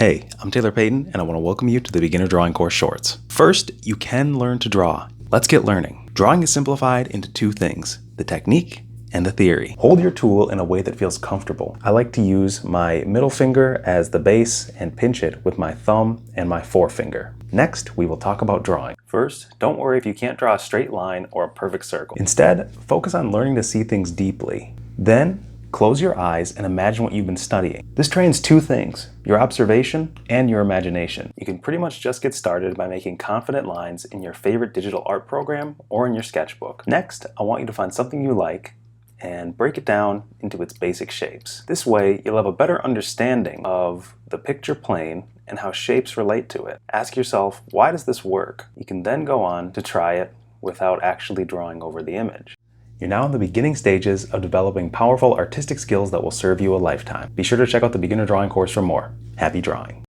Hey, I'm Taylor Payton, and I want to welcome you to the Beginner Drawing Course Shorts. First, you can learn to draw. Let's get learning. Drawing is simplified into two things, the technique and the theory. Hold your tool in a way that feels comfortable. I like to use my middle finger as the base and pinch it with my thumb and my forefinger. Next, we will talk about drawing. First, don't worry if you can't draw a straight line or a perfect circle. Instead, focus on learning to see things deeply. Then, close your eyes and imagine what you've been studying. This trains two things, your observation and your imagination. You can pretty much just get started by making confident lines in your favorite digital art program or in your sketchbook. Next, I want you to find something you like and break it down into its basic shapes. This way, you'll have a better understanding of the picture plane and how shapes relate to it. Ask yourself, why does this work? You can then go on to try it without actually drawing over the image. You're now in the beginning stages of developing powerful artistic skills that will serve you a lifetime. Be sure to check out the Beginner Drawing course for more. Happy drawing!